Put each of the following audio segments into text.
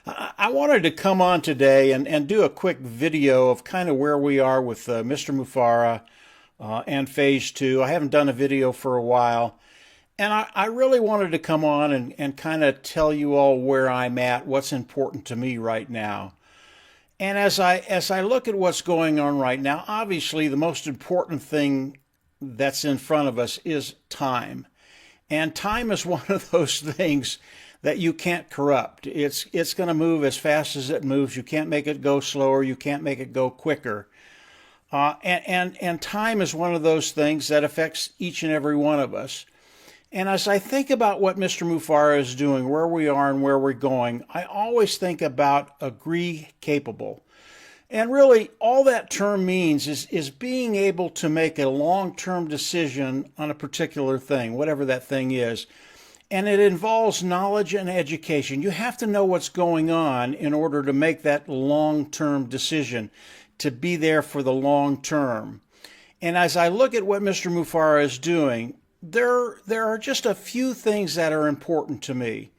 I wanted to come on today and do a quick video of kind of where we are with Mr. Mufara and Phase 2. I haven't done a video for a while, and I really wanted to come on and kind of tell you all where I'm at, what's important to me right now. And as I look at what's going on right now, obviously the most important thing that's in front of us is time. And time is one of those things that you can't corrupt. It's going to move as fast as it moves. You can't make it go slower. You can't make it go quicker. And time is one of those things that affects each and every one of us. And as I think about what Mr. Mufara is doing, where we are and where we're going, I always think about agree capable. And really, all that term means is being able to make a long-term decision on a particular thing, whatever that thing is. And it involves knowledge and education. You have to know what's going on in order to make that long-term decision, to be there for the long term. And as I look at what Mr. Mufara is doing, there are just a few things that are important to me.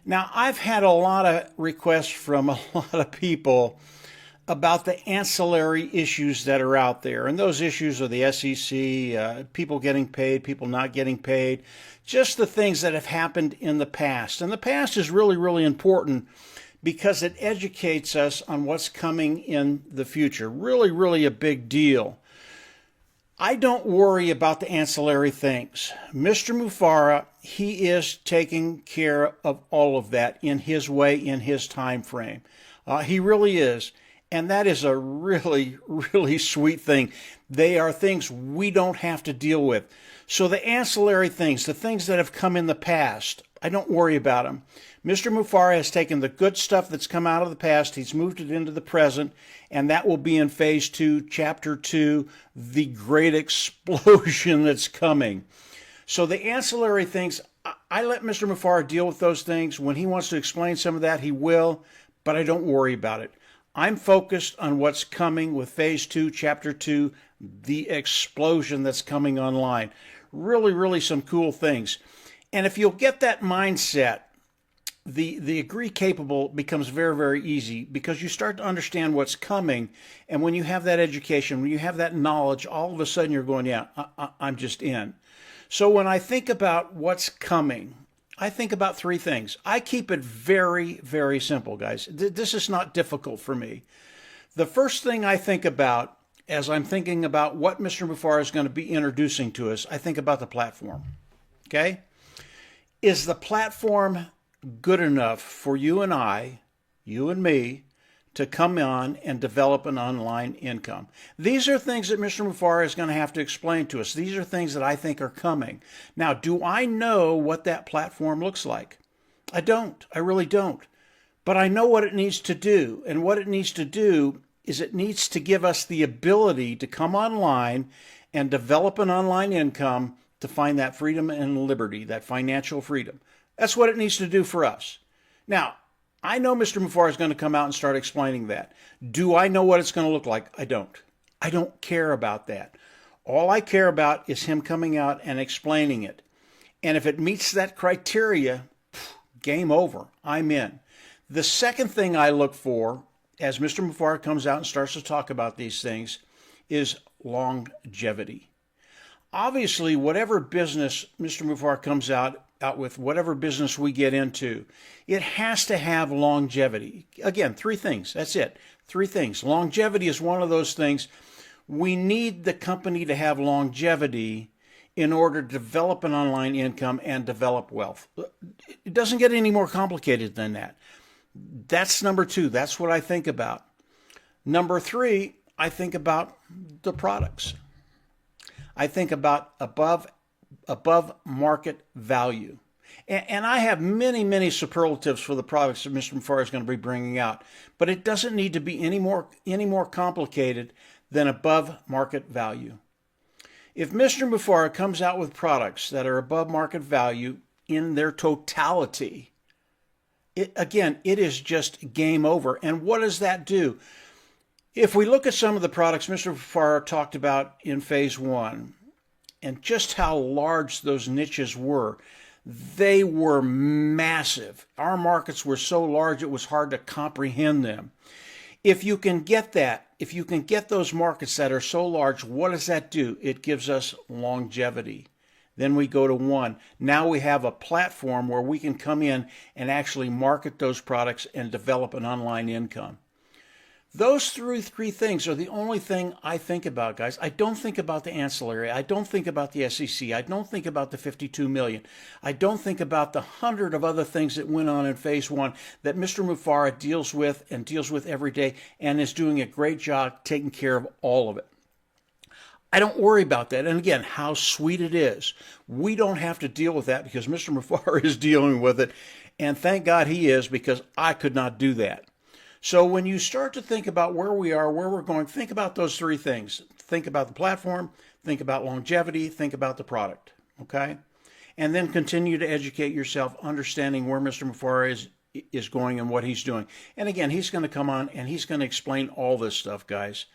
Now, I've had a lot of requests from a lot of people about the ancillary issues that are out there. And those issues are the SEC, people getting paid, people not getting paid, just the things that have happened in the past. And the past is really, really important because it educates us on what's coming in the future. Really, really a big deal. I don't worry about the ancillary things. Mr. Mufara, he is taking care of all of that in his way, in his time frame. He really is. And that is a really, really sweet thing. They are things we don't have to deal with. So the ancillary things, the things that have come in the past, I don't worry about them. Mr. Mufara has taken the good stuff that's come out of the past, he's moved it into the present, and that will be in Phase 2, Chapter 2, the great explosion that's coming. So the ancillary things, I let Mr. Mufara deal with those things. When he wants to explain some of that, he will, but I don't worry about it. I'm focused on what's coming with Phase 2, Chapter 2, the explosion that's coming online. Really, really some cool things. And if you'll get that mindset, the agree capable becomes very, very easy because you start to understand what's coming. And when you have that education, when you have that knowledge, all of a sudden you're going, yeah, I'm just in. So when I think about what's coming, I think about three things. I keep it very, very simple, guys. This is not difficult for me. The first thing I think about as I'm thinking about what Mr. Mufara is going to be introducing to us, I think about the platform. Okay? Is the platform good enough for you and I, you and me, to come on and develop an online income? These are things that Mr. Mufara is going to have to explain to us. These are things that I think are coming. Now, do I know what that platform looks like? I don't. I really don't. But I know what it needs to do. And what it needs to do is it needs to give us the ability to come online and develop an online income to find that freedom and liberty, that financial freedom. That's what it needs to do for us. Now, I know Mr. Mufara is going to come out and start explaining that. Do I know what it's going to look like? I don't. I don't care about that. All I care about is him coming out and explaining it. And if it meets that criteria, game over. I'm in. The second thing I look for as Mr. Mufara comes out and starts to talk about these things is longevity. Obviously, whatever business Mr. Mufara comes out with, whatever business we get into, it has to have longevity. Again, three things. That's it. Three things. Longevity is one of those things. We need the company to have longevity in order to develop an online income and develop wealth. It doesn't get any more complicated than that. That's number two. That's what I think about. Number three, I think about the products. I think about above market value. And I have many, many superlatives for the products that Mr. Mufara is going to be bringing out. But it doesn't need to be any more complicated than above market value. If Mr. Mufara comes out with products that are above market value in their totality, it is just game over. And what does that do? If we look at some of the products Mr. Mufara talked about in Phase 1, and just how large those niches were, They were massive. Our markets were so large it was hard to comprehend them. If you can get that, if you can get those markets that are so large, what does that do? It gives us longevity. Then we go to one. Now we have a platform where we can come in and actually market those products and develop an online income. Those three things are the only thing I think about, guys. I don't think about the ancillary. I don't think about the SEC. I don't think about the 52 million. I don't think about the 100 of other things that went on in phase one that Mr. Mufareh deals with every day and is doing a great job taking care of all of it. I don't worry about that. And again, how sweet it is. We don't have to deal with that because Mr. Mufareh is dealing with it. And thank God he is, because I could not do that. So when you start to think about where we are, where we're going, think about those three things. Think about the platform, think about longevity, think about the product, okay? And then continue to educate yourself, understanding where Mr. Mufareh is going and what he's doing. And again, he's going to come on and he's going to explain all this stuff, guys.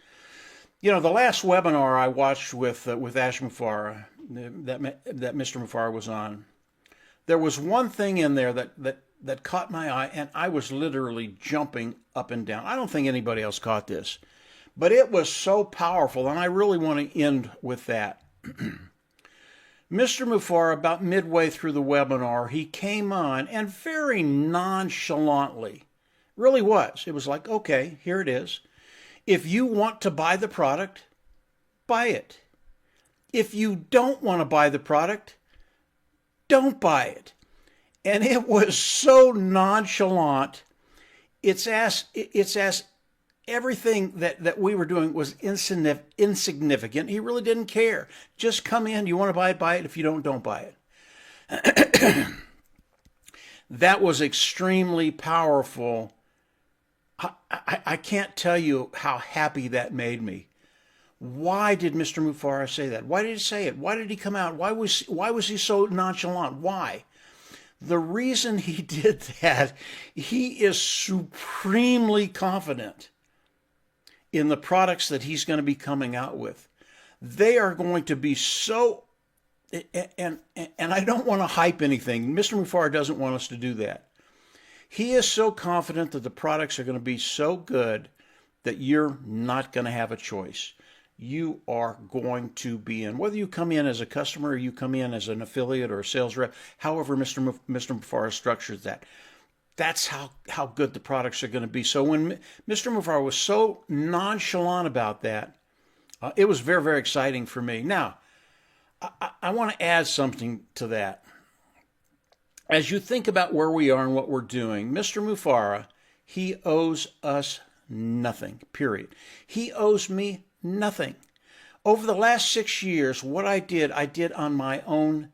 You know, the last webinar I watched with Ash Mufareh, that Mr. Mufareh was on, there was one thing in there that caught my eye, and I was literally jumping up and down. I don't think anybody else caught this, but it was so powerful, and I really want to end with that. Mr. Mufareh, about midway through the webinar, he came on and very nonchalantly, really was. It was like, okay, here it is. If you want to buy the product, buy it. If you don't want to buy the product, don't buy it. And it was so nonchalant. It's as everything that we were doing was insignificant. He really didn't care. Just come in. You want to buy it, buy it. If you don't buy it. That was extremely powerful. I can't tell you how happy that made me. Why did Mr. Mufareh say that? Why did he say it? Why did he come out? Why was he so nonchalant? Why? The reason he did that, he is supremely confident in the products that he's going to be coming out with. They are going to be so, and I don't want to hype anything. Mr. Mufareh doesn't want us to do that. He is so confident that the products are going to be so good that you're not going to have a choice. You are going to be in. Whether you come in as a customer or you come in as an affiliate or a sales rep, however Mr. Mufareh structures that, that's how good the products are going to be. So when Mr. Mufareh was so nonchalant about that, it was very, very exciting for me. Now, I want to add something to that. As you think about where we are and what we're doing, Mr. Mufareh, he owes us nothing, period. He owes me nothing. Over the last 6 years, what I did on my own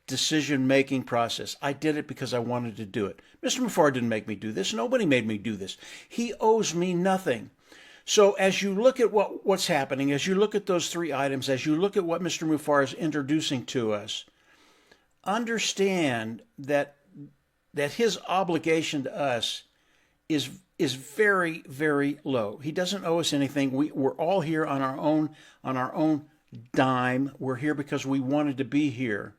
decision-making process. I did it because I wanted to do it. Mr. Mufareh didn't make me do this. Nobody made me do this. He owes me nothing. So as you look at what's happening, as you look at those three items, as you look at what Mr. Mufareh is introducing to us, understand that his obligation to us is very, very low. He doesn't owe us anything. We're all here on our own dime. We're here because we wanted to be here.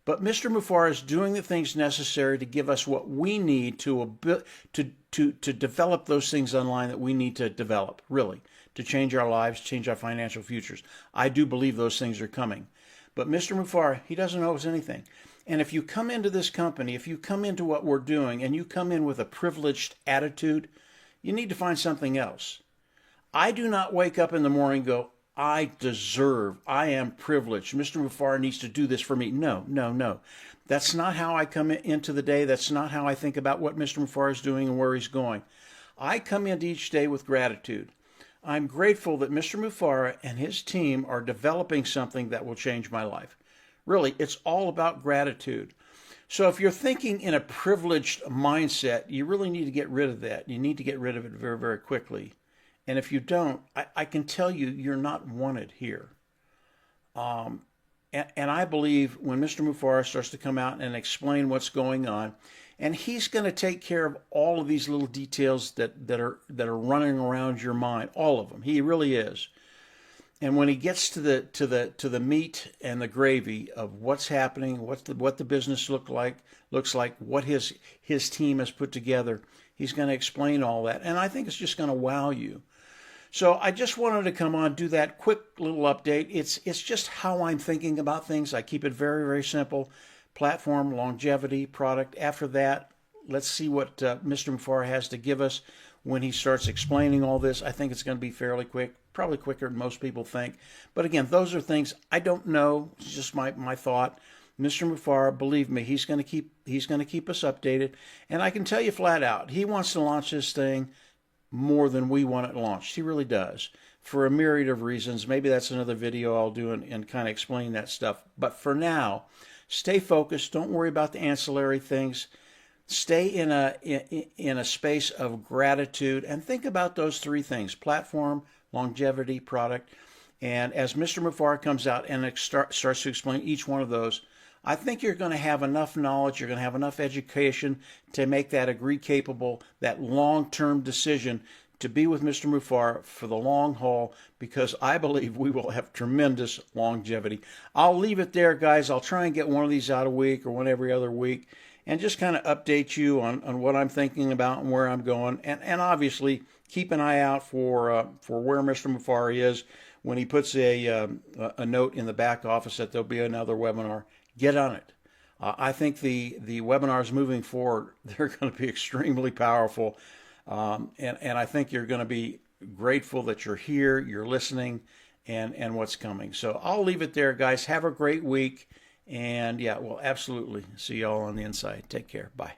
But Mr. Mufareh is doing the things necessary to give us what we need to develop those things online that we need to develop, really, to change our lives, change our financial futures. I do believe those things are coming. But Mr. Mufareh, he doesn't owe us anything. And if you come into this company, if you come into what we're doing, and you come in with a privileged attitude, you need to find something else. I do not wake up in the morning and go, I deserve, I am privileged. Mr. Mufareh needs to do this for me. No, no, no. That's not how I come into the day. That's not how I think about what Mr. Mufareh is doing and where he's going. I come into each day with gratitude. I'm grateful that Mr. Mufareh and his team are developing something that will change my life. Really, it's all about gratitude. So if you're thinking in a privileged mindset, you really need to get rid of that. You need to get rid of it very, very quickly. And if you don't, I can tell you, you're not wanted here. And I believe when Mr. Mufareh starts to come out and explain what's going on, and he's going to take care of all of these little details that are running around your mind, all of them. He really is. And when he gets to the meat and the gravy of what's happening, what the business looks like, what his team has put together, he's going to explain all that, and I think it's just going to wow you. So I just wanted to come on, do that quick little update. It's just how I'm thinking about things. I keep it very, very simple. Platform, longevity, product. After that, let's see what Mr. Mufareh has to give us when he starts explaining all this. I think it's going to be fairly quick, probably quicker than most people think. But again, those are things I don't know. It's just my thought. Mr. Mufareh, believe me, he's going to keep us updated. And I can tell you flat out, he wants to launch this thing more than we want it launched. He really does, for a myriad of reasons. Maybe that's another video I'll do and kind of explain that stuff. But for now, stay focused. Don't worry about the ancillary things. Stay in a space of gratitude and think about those three things: platform, longevity, product. And as Mr. Mufareh comes out and starts to explain each one of those, I think you're going to have enough knowledge, you're going to have enough education to make that agree-capable, that long-term decision to be with Mr. Mufareh for the long haul, because I believe we will have tremendous longevity. I'll leave it there, guys. I'll try and get one of these out a week or one every other week and just kind of update you on what I'm thinking about and where I'm going. And obviously, keep an eye out for where Mr. Mufareh is when he puts a note in the back office that there'll be another webinar. Get on it. I think the webinars moving forward, they're going to be extremely powerful. And I think you're going to be grateful that you're here, you're listening, and what's coming. So I'll leave it there, guys. Have a great week. And yeah, we'll absolutely see you all on the inside. Take care. Bye.